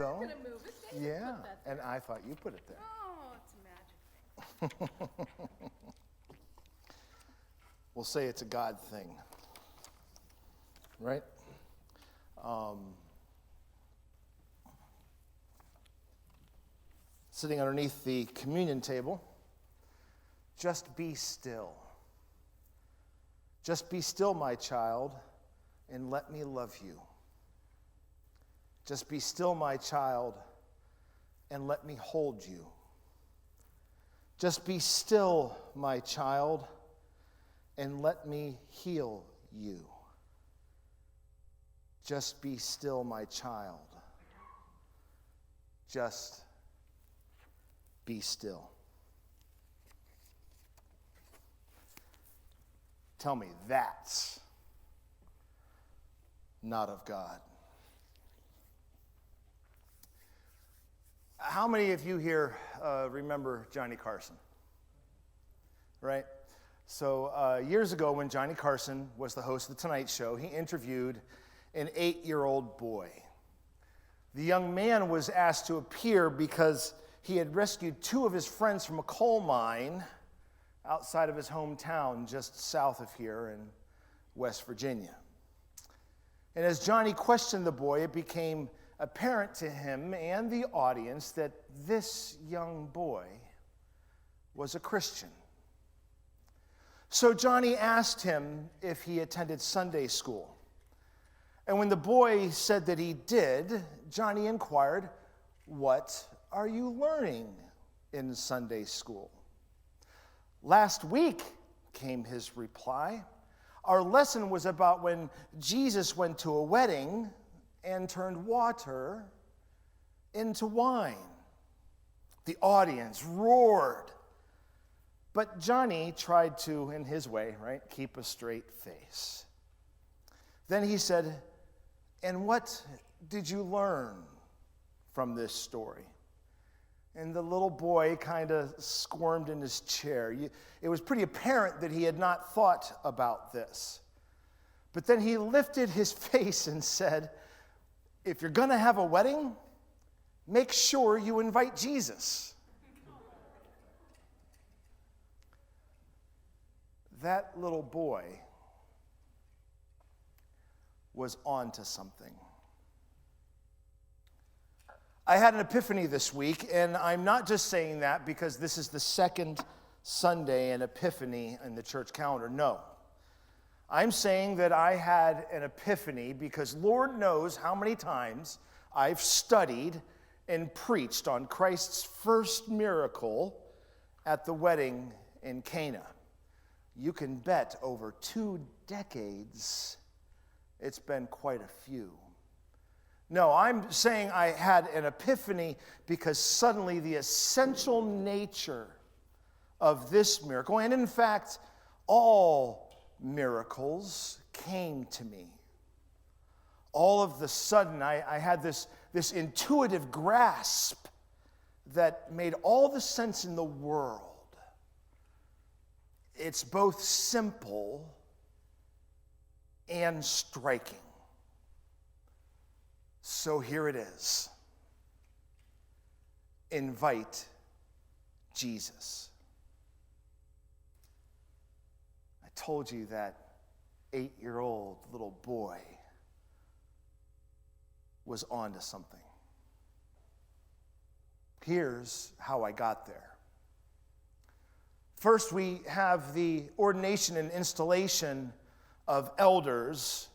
though. We're gonna move it. They Yeah, put that there. and I thought you put it there. Oh, it's a magic thing. We'll say it's a God thing, right? Sitting underneath the communion table, just be still. Just be still, my child, and let me love you. Just be still, my child, and let me hold you. Just be still, my child, and let me heal you. Just be still, my child. Just be still. Tell me that's not of God. How many of you here remember Johnny Carson? Right? So years ago when Johnny Carson was the host of The Tonight Show, he interviewed an 8-year-old boy. The young man was asked to appear because he had rescued 2 of his friends from a coal mine outside of his hometown just south of here in West Virginia. And as Johnny questioned the boy, it became apparent to him and the audience that this young boy was a Christian. So Johnny asked him if he attended Sunday school. And when the boy said that he did, Johnny inquired, "What are you learning in Sunday school?" "Last week," came his reply, "our lesson was about when Jesus went to a wedding and turned water into wine." The audience roared. But Johnny tried to, in his way, right, keep a straight face. Then he said, "And what did you learn from this story?" And the little boy kind of squirmed in his chair. It was pretty apparent that he had not thought about this. But then he lifted his face and said, "If you're going to have a wedding, make sure you invite Jesus." That little boy was on to something. I had an epiphany this week, and I'm not just saying that because this is the second Sunday in Epiphany in the church calendar. No. I'm saying that I had an epiphany because Lord knows how many times I've studied and preached on Christ's first miracle at the wedding in Cana. You can bet over 2 decades it's been quite a few. No, I'm saying I had an epiphany because suddenly the essential nature of this miracle, and in fact, all miracles, came to me. All of the sudden, I had this intuitive grasp that made all the sense in the world. It's both simple and striking. So here it is. Invite Jesus. I told you that 8-year-old little boy was on to something. Here's how I got there. First, we have the ordination and installation of elders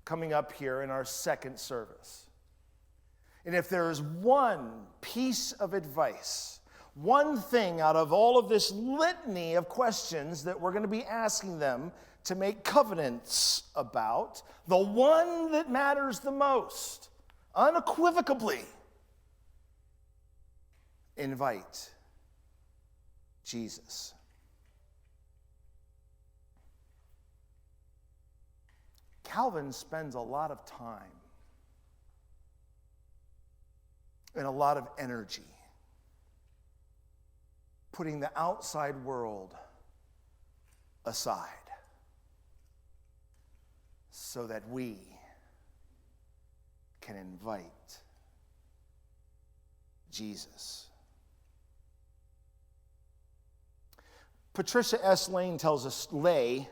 coming up here in our second service. And if there is one piece of advice, one thing out of all of this litany of questions that we're going to be asking them to make covenants about, the one that matters the most, unequivocally, invite Jesus. Calvin spends a lot of time and a lot of energy putting the outside world aside so that we can invite Jesus. Patricia S. Lane tells us, I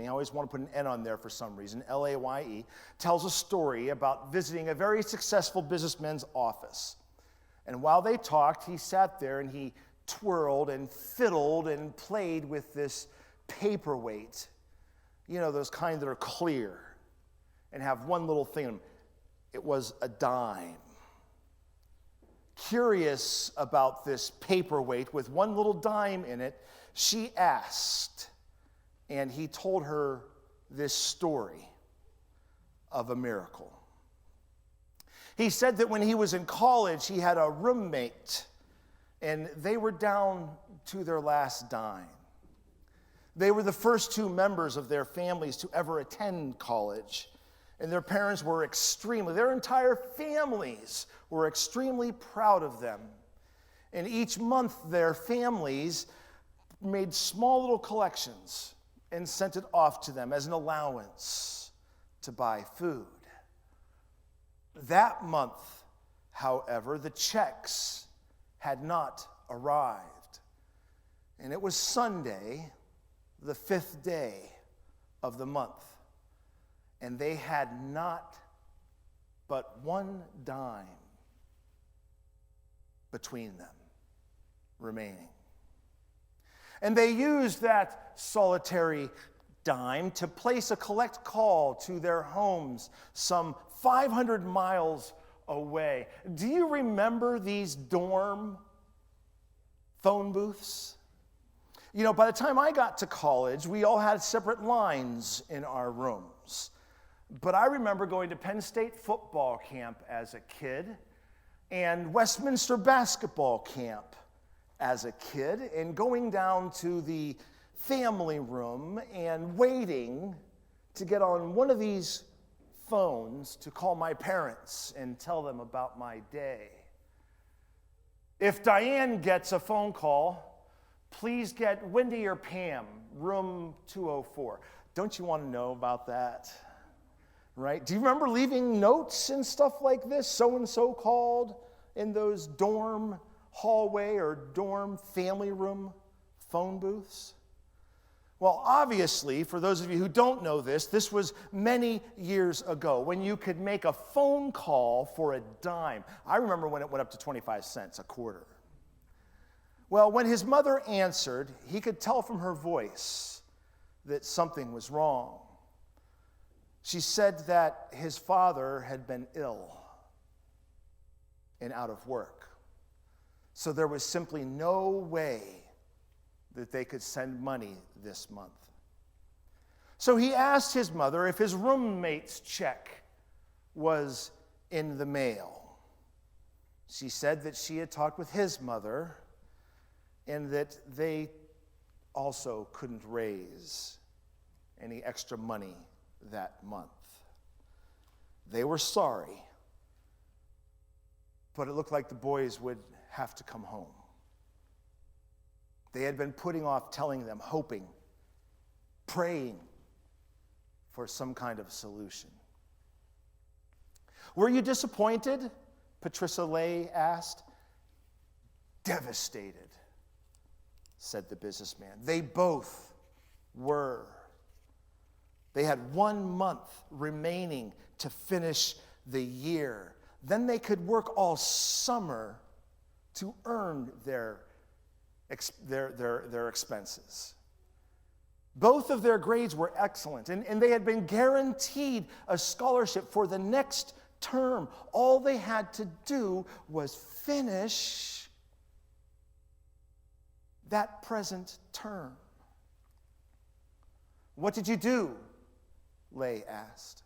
always want to put an N on there for some reason, L-A-Y-E, tells a story about visiting a very successful businessman's office. And while they talked, he sat there and he twirled and fiddled and played with this paperweight. You know, those kind that are clear and have one little thing in them. It was a dime. Curious about this paperweight with one little dime in it, she asked, and he told her this story of a miracle. He said that when he was in college, he had a roommate, and they were down to their last dime. They were the first two members of their families to ever attend college, and their parents were their entire families were extremely proud of them. And each month, their families made small little collections and sent it off to them as an allowance to buy food. That month, however, the checks had not arrived. And it was Sunday, the 5th day of the month. And they had not but one dime between them remaining. And they used that solitary dime to place a collect call to their homes some 500 miles away. Do you remember these dorm phone booths? You know, by the time I got to college, we all had separate lines in our rooms. But I remember going to Penn State football camp as a kid and Westminster basketball camp as a kid, and going down to the family room and waiting to get on one of these phones to call my parents and tell them about my day. If Diane gets a phone call, please get Wendy or Pam, room 204. Don't you want to know about that? Right? Do you remember leaving notes and stuff like this? So-and-so called in those dorm hallway or dorm family room phone booths? Well, obviously, for those of you who don't know this was many years ago when you could make a phone call for a dime. I remember when it went up to 25 cents, a quarter. Well, when his mother answered, he could tell from her voice that something was wrong. She said that his father had been ill and out of work. So there was simply no way that they could send money this month. So he asked his mother if his roommate's check was in the mail. She said that she had talked with his mother and that they also couldn't raise any extra money that month. They were sorry, but it looked like the boys would have to come home. They had been putting off telling them, hoping, praying for some kind of solution. Were you disappointed? Patricia Lay asked. Devastated, said the businessman. They both were. They had 1 month remaining to finish the year. Then they could work all summer to earn their expenses. Both of their grades were excellent, and they had been guaranteed a scholarship for the next term. All they had to do was finish that present term. What did you do? Lay asked.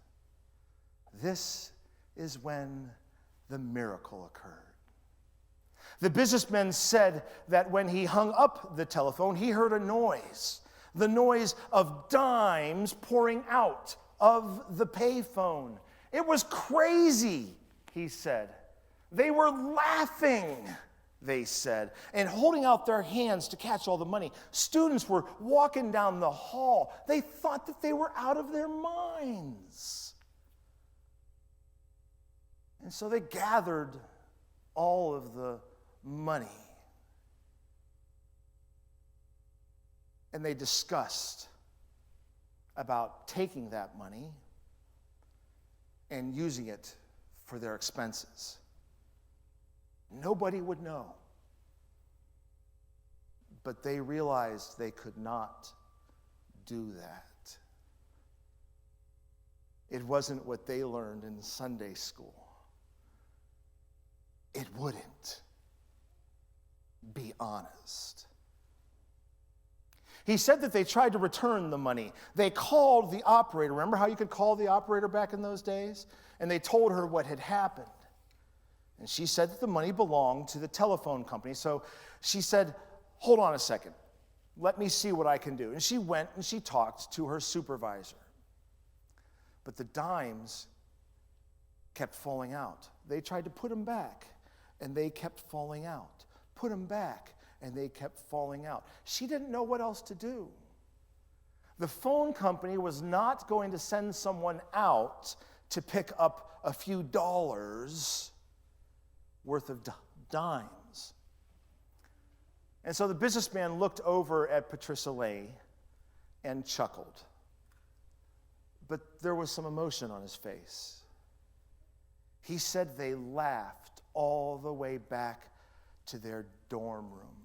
This is when the miracle occurred. The businessman said that when he hung up the telephone, he heard a noise, the noise of dimes pouring out of the payphone. It was crazy, he said. They were laughing, they said, and holding out their hands to catch all the money. Students were walking down the hall. They thought that they were out of their minds. And so they gathered all of the money. And they discussed about taking that money and using it for their expenses. Nobody would know. But they realized they could not do that. It wasn't what they learned in Sunday school. It wouldn't be honest. He said that they tried to return the money. They called the operator. Remember how you could call the operator back in those days? And they told her what had happened. And she said that the money belonged to the telephone company. So she said, hold on a second. Let me see what I can do. And she went and she talked to her supervisor. But the dimes kept falling out. They tried to put them back, and they kept falling out. Put them back, and they kept falling out. She didn't know what else to do. The phone company was not going to send someone out to pick up a few dollars worth of dimes. And so the businessman looked over at Patricia Lay and chuckled. But there was some emotion on his face. He said they laughed all the way back to their dorm room.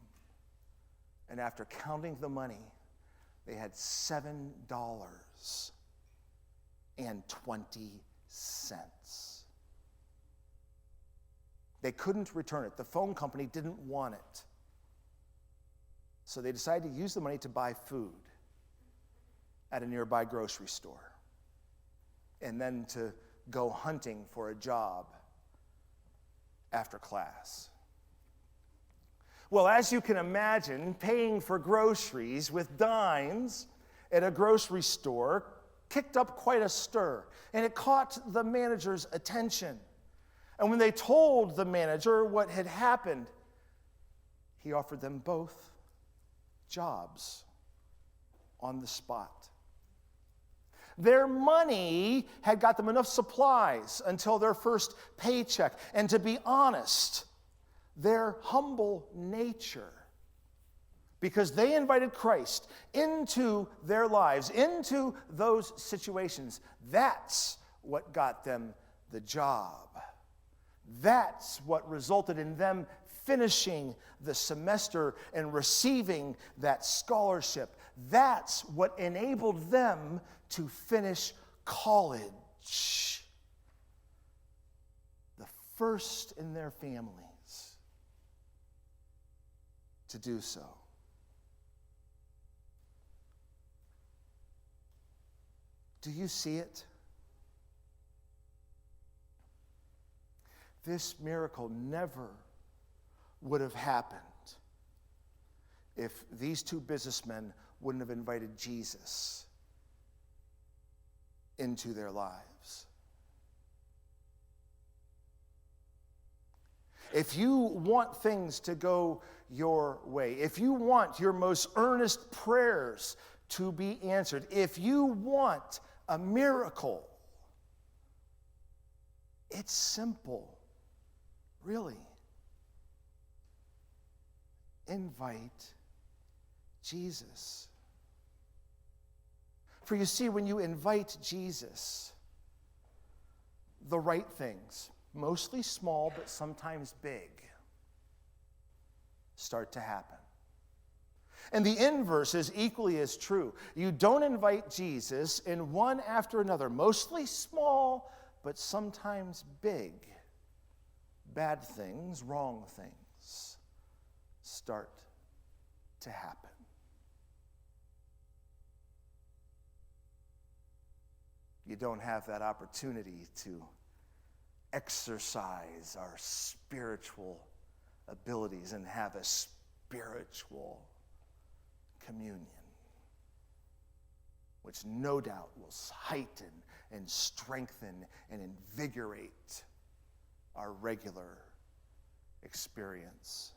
And after counting the money, they had $7.20. They couldn't return it. The phone company didn't want it. So they decided to use the money to buy food at a nearby grocery store, and then to go hunting for a job after class. Well, as you can imagine, paying for groceries with dimes at a grocery store kicked up quite a stir, and it caught the manager's attention. And when they told the manager what had happened, he offered them both jobs on the spot. Their money had got them enough supplies until their first paycheck. And to be honest, their humble nature, because they invited Christ into their lives, into those situations, that's what got them the job. That's what resulted in them finishing the semester and receiving that scholarship. That's what enabled them to finish college. The first in their families to do so. Do you see it? This miracle never would have happened if these two businessmen wouldn't have invited Jesus into their lives. If you want things to go your way, if you want your most earnest prayers to be answered, if you want a miracle, it's simple. Really, invite Jesus. For you see, when you invite Jesus, the right things, mostly small but sometimes big, start to happen. And the inverse is equally as true. You don't invite Jesus, and one after another, mostly small but sometimes big, bad things, wrong things start to happen. You don't have that opportunity to exercise our spiritual abilities and have a spiritual communion, which no doubt will heighten and strengthen and invigorate our regular experience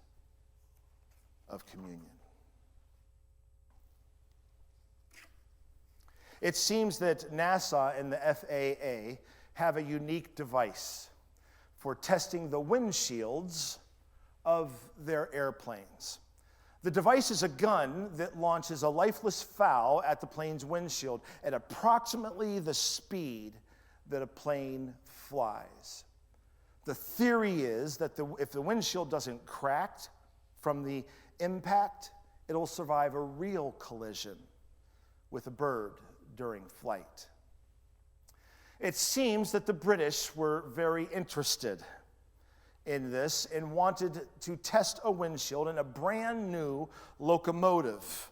of communion. It seems that NASA and the FAA have a unique device for testing the windshields of their airplanes. The device is a gun that launches a lifeless foul at the plane's windshield at approximately the speed that a plane flies. The theory is that if the windshield doesn't crack from the impact, it'll survive a real collision with a bird during flight. It seems that the British were very interested in this and wanted to test a windshield in a brand new locomotive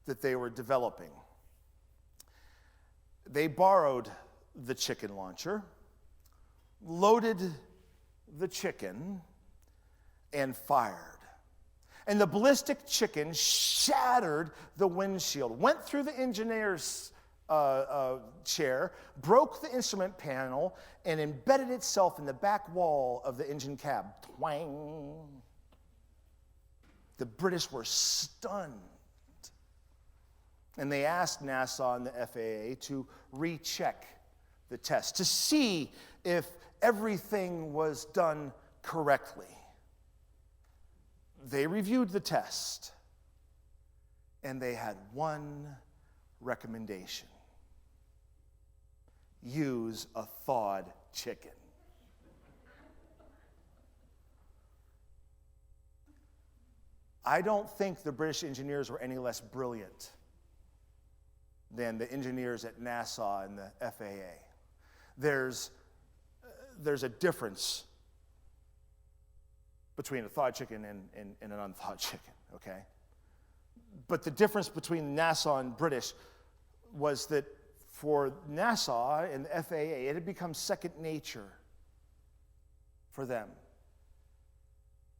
that they were developing. They borrowed the chicken launcher, loaded the chicken, and fired. And the ballistic chicken shattered the windshield, went through the engineer's chair, broke the instrument panel, and embedded itself in the back wall of the engine cab. Twang. The British were stunned. And they asked NASA and the FAA to recheck the test, to see if everything was done correctly. They reviewed the test, and they had one recommendation: use a thawed chicken. I don't think the British engineers were any less brilliant than the engineers at NASA and the FAA. There's a difference between a thawed chicken and an unthawed chicken, okay? But the difference between NASA and British was that for NASA and the FAA, it had become second nature for them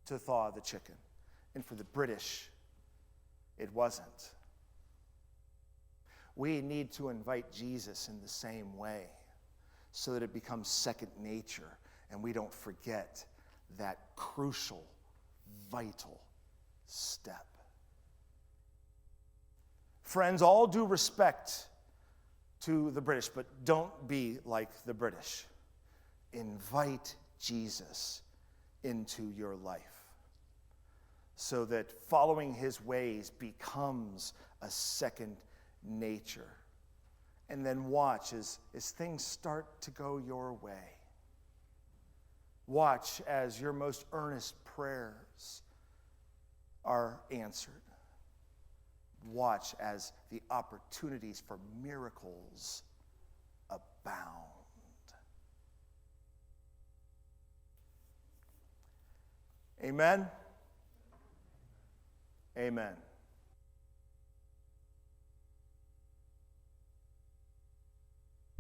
to thaw the chicken. And for the British, it wasn't. We need to invite Jesus in the same way so that it becomes second nature and we don't forget that crucial, vital step. Friends, all due respect to the British, but don't be like the British. Invite Jesus into your life so that following his ways becomes a second nature. And then watch as things start to go your way. Watch as your most earnest prayers are answered. Watch as the opportunities for miracles abound. Amen? Amen.